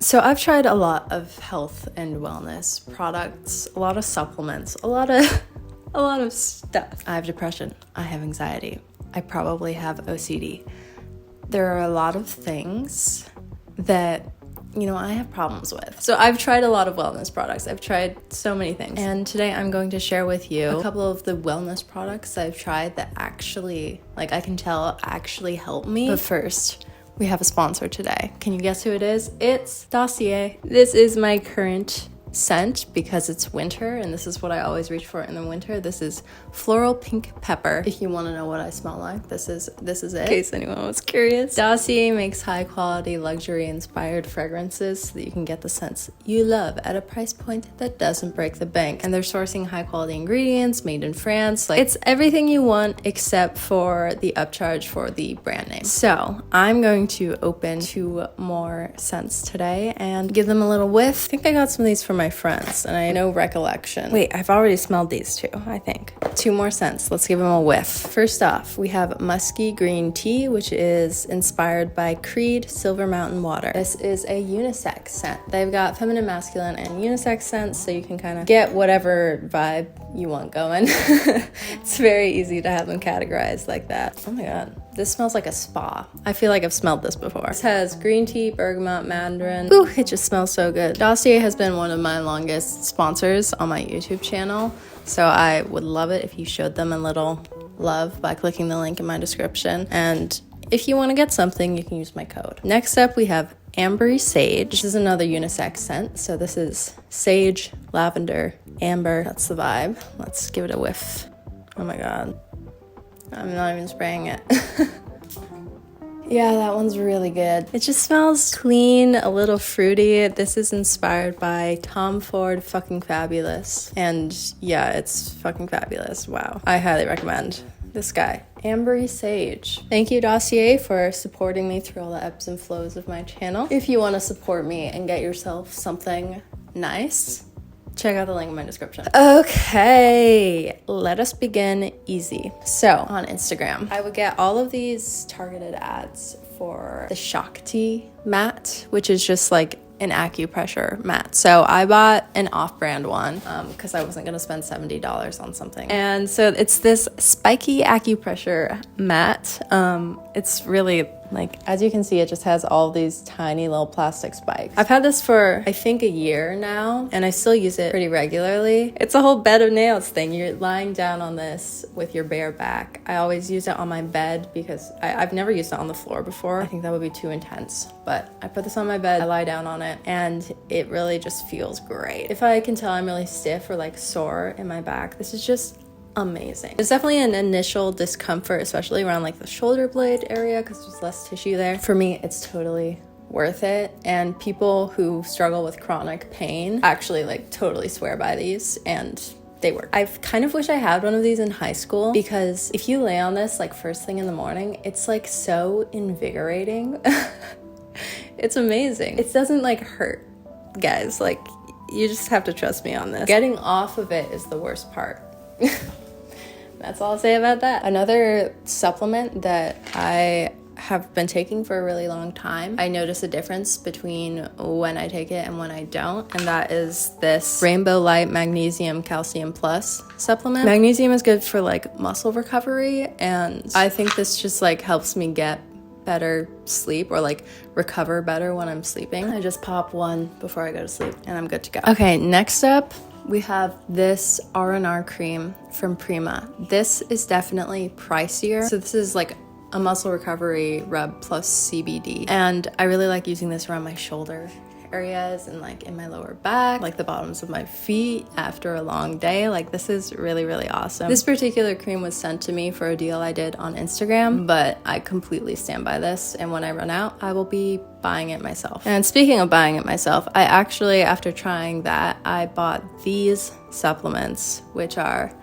So I've tried a lot of health and wellness products, a lot of supplements, a lot of stuff. I have depression, I have anxiety, I probably have OCD. There are a lot of things that, I have problems with. So I've tried a lot of wellness products. I've tried so many things. And today I'm going to share with you a couple of the wellness products I've tried that actually, I can tell actually help me. But first, we have a sponsor today. Can you guess who it is? It's Dossier. This is my current scent because it's winter, and this is what I always reach for in the winter. This is floral pink pepper. If you want to know what I smell like, this is it. In case anyone was curious. Dossier makes high quality luxury inspired fragrances so that you can get the scents you love at a price point that doesn't break the bank. And they're sourcing high quality ingredients made in France. It's everything you want except for the upcharge for the brand name. So I'm going to open 2 more scents today and give them a little whiff. I think I got some of these from my friends and I have no recollection. Wait, I've already smelled these 2, I think. 2 more scents. Let's give them a whiff. First off, we have musky green tea, which is inspired by Creed Silver Mountain Water. This is a unisex scent. They've got feminine, masculine, and unisex scents, so you can kind of get whatever vibe you want going. It's very easy to have them categorized like that. Oh my god. This smells like a spa. I feel like I've smelled this before. This has green tea, bergamot, mandarin. Ooh, it just smells so good. Dossier has been one of my longest sponsors on my YouTube channel, so I would love it if you showed them a little love by clicking the link in my description. And if you want to get something, you can use my code. Next up, we have Ambery Sage. This is another unisex scent. So this is sage, lavender, amber. That's the vibe. Let's give it a whiff. Oh my god. I'm not even spraying it. Yeah, that one's really good. It just smells clean, a little fruity. This is inspired by Tom Ford Fucking Fabulous. And yeah, it's fucking fabulous. Wow. I highly recommend this guy. Ambery Sage. Thank you, Dossier, for supporting me through all the ebbs and flows of my channel. If you want to support me and get yourself something nice, check out the link in my description. Okay, let us begin easy. So on Instagram, I would get all of these targeted ads for the Shakti mat, which is just like an acupressure mat. So I bought an off-brand one because I wasn't gonna spend $70 on something. And so it's this spiky acupressure mat. It's really, as you can see, it just has all these tiny little plastic spikes. I've had this for, I think, a year now, and I still use it pretty regularly. It's a whole bed of nails thing. You're lying down on this with your bare back. I always use it on my bed because I've never used it on the floor before. I think that would be too intense, but I put this on my bed, I lie down on it, and it really just feels great. If I can tell I'm really stiff or sore in my back, this is just amazing. There's definitely an initial discomfort, especially around the shoulder blade area because there's less tissue there. For me, it's totally worth it. And people who struggle with chronic pain actually totally swear by these, and they work. I kind of wish I had one of these in high school because if you lay on this first thing in the morning, it's so invigorating. It's amazing. It doesn't hurt, guys. You just have to trust me on this. Getting off of it is the worst part. That's all I'll say about that. Another supplement that I have been taking for a really long time, I notice a difference between when I take it and when I don't, and that is this Rainbow Light Magnesium Calcium Plus supplement. Magnesium is good for muscle recovery, and I think this just helps me get better sleep or recover better when I'm sleeping. I just pop one before I go to sleep and I'm good to go. Okay, next up we have this R&R cream from Prima. This is definitely pricier. So this is a muscle recovery rub plus CBD. And I really like using this around my shoulder areas and in my lower back, the bottoms of my feet after a long day. This is really, really awesome. This particular cream was sent to me for a deal I did on Instagram, but I completely stand by this, and when I run out, I will be buying it myself. And speaking of buying it myself, I actually, after trying that, I bought these supplements, which are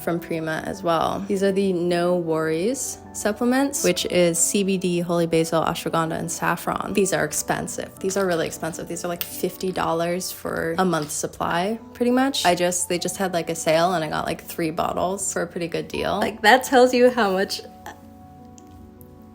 from Prima as well. These are the No Worries supplements, which is CBD, holy basil, ashwagandha, and saffron. These are expensive. These are really expensive. These are $50 for a month's supply, pretty much. They just had a sale, and I got 3 bottles for a pretty good deal. That tells you how much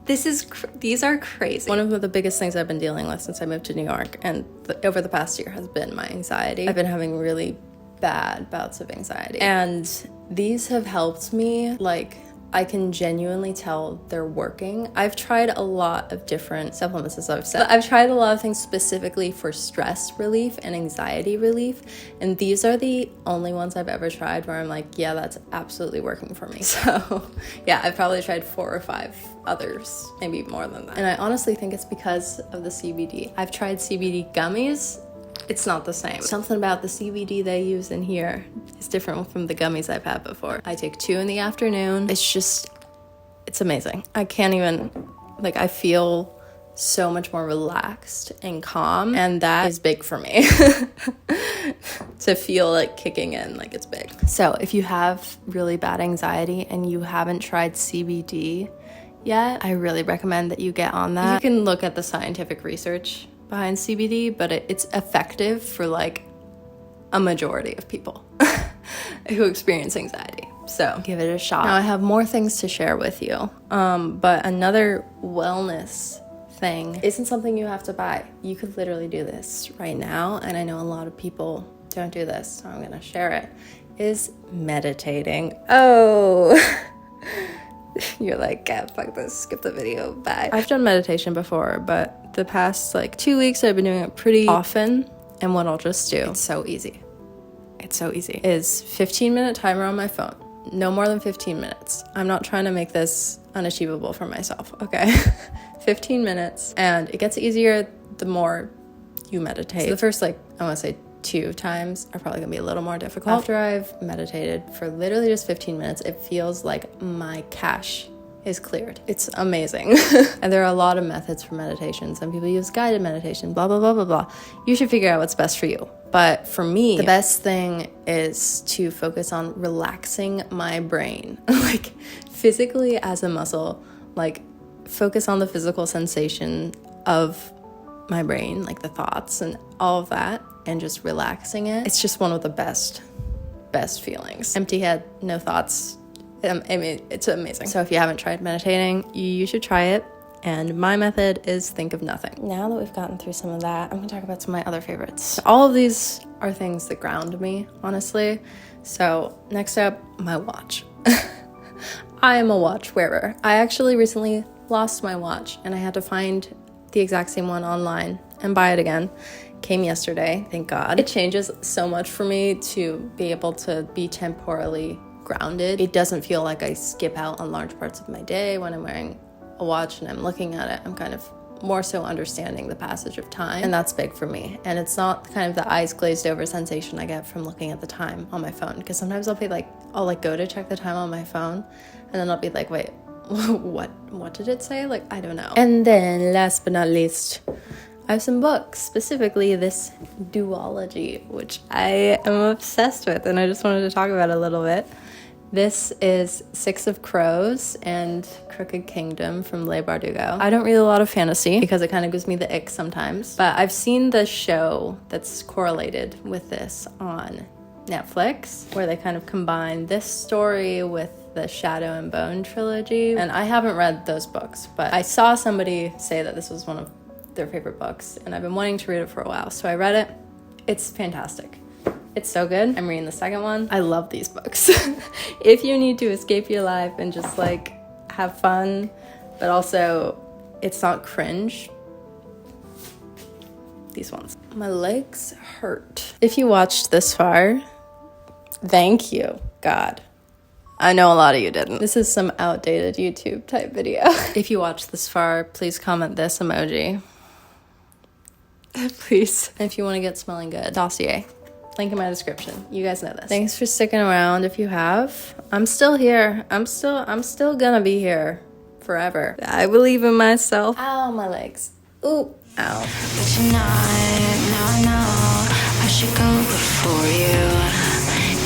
These are crazy. One of the biggest things I've been dealing with since I moved to New York and over the past year has been my anxiety. I've been having really bad bouts of anxiety, and these have helped me. Like, I can genuinely tell they're working. I've tried a lot of different supplements, as I've said. I've tried a lot of things specifically for stress relief and anxiety relief, and these are the only ones I've ever tried where I'm like, yeah, that's absolutely working for me. So yeah, I've probably tried 4 or 5 others, maybe more than that. And I honestly think it's because of the CBD. I've tried CBD gummies. It's not the same. Something about the CBD they use in here is different from the gummies I've had before. I take 2 in the afternoon. It's amazing. I can't even, like, I feel so much more relaxed and calm, and that is big for me. To feel like kicking in, like, it's big. So if you have really bad anxiety and you haven't tried CBD yet, I really recommend that you get on that. You can look at the scientific research behind CBD, but it's effective for like a majority of people who experience anxiety. So give it a shot. Now I have more things to share with you, but another wellness thing isn't something you have to buy. You could literally do this right now, and I know a lot of people don't do this, so I'm gonna share it. Is meditating. Oh. You're like, yeah, fuck this, skip the video, bye. I've done meditation before, but the past like 2 weeks I've been doing it pretty often, and what I'll just do, it's so easy, is 15-minute timer on my phone. No more than 15 minutes. I'm not trying to make this unachievable for myself, okay? 15 minutes, and it gets easier the more you meditate. So the first, like, I want to say 2 times are probably gonna be a little more difficult. After I've meditated for literally just 15 minutes, it feels like my cache is cleared. It's amazing. And there are a lot of methods for meditation. Some people use guided meditation, blah, blah, blah, blah, blah. You should figure out what's best for you. But for me, the best thing is to focus on relaxing my brain, like physically as a muscle, like focus on the physical sensation of my brain, like the thoughts and all of that, and just relaxing it. It's just one of the best feelings. Empty head, no thoughts. I mean, it's amazing. So if you haven't tried meditating, you should try it. And my method is think of nothing. Now that we've gotten through some of that, I'm gonna talk about some of my other favorites. All of these are things that ground me, honestly. So next up, my watch. I am a watch wearer. I actually recently lost my watch, and I had to find the exact same one online and buy it again. Came yesterday, thank God. It changes so much for me to be able to be temporally grounded. It doesn't feel like I skip out on large parts of my day when I'm wearing a watch and I'm looking at it. I'm kind of more so understanding the passage of time, and that's big for me. And it's not kind of the eyes glazed over sensation I get from looking at the time on my phone, because sometimes I'll go to check the time on my phone, and then I'll be like, wait, what did it say? Like, I don't know. And then last but not least, I have some books, specifically this duology, which I am obsessed with, and I just wanted to talk about it a little bit. This is 6 of Crows and Crooked Kingdom from Leigh Bardugo. I don't read a lot of fantasy because it kind of gives me the ick sometimes, but I've seen the show that's correlated with this on Netflix, where they kind of combine this story with the Shadow and Bone trilogy, and I haven't read those books, but I saw somebody say that this was one of their favorite books, and I've been wanting to read it for a while, so I read it. It's fantastic. It's so good. I'm reading the second one. I love these books. If you need to escape your life and just like have fun, but also it's not cringe, these ones. My legs hurt. If you watched this far, thank you, God. I know a lot of you didn't. This is some outdated YouTube type video. If you watched this far, please comment this emoji. Please. And if you want to get smelling good, Dossier. Link in my description. You guys know this. Thanks for sticking around if you have. I'm still here. I'm still gonna be here forever. I believe in myself. Ow, my legs. Ooh, ow. But you're not, now I know I should go before you.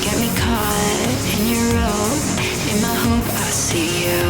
Get me caught in your rope. In my hope I see you.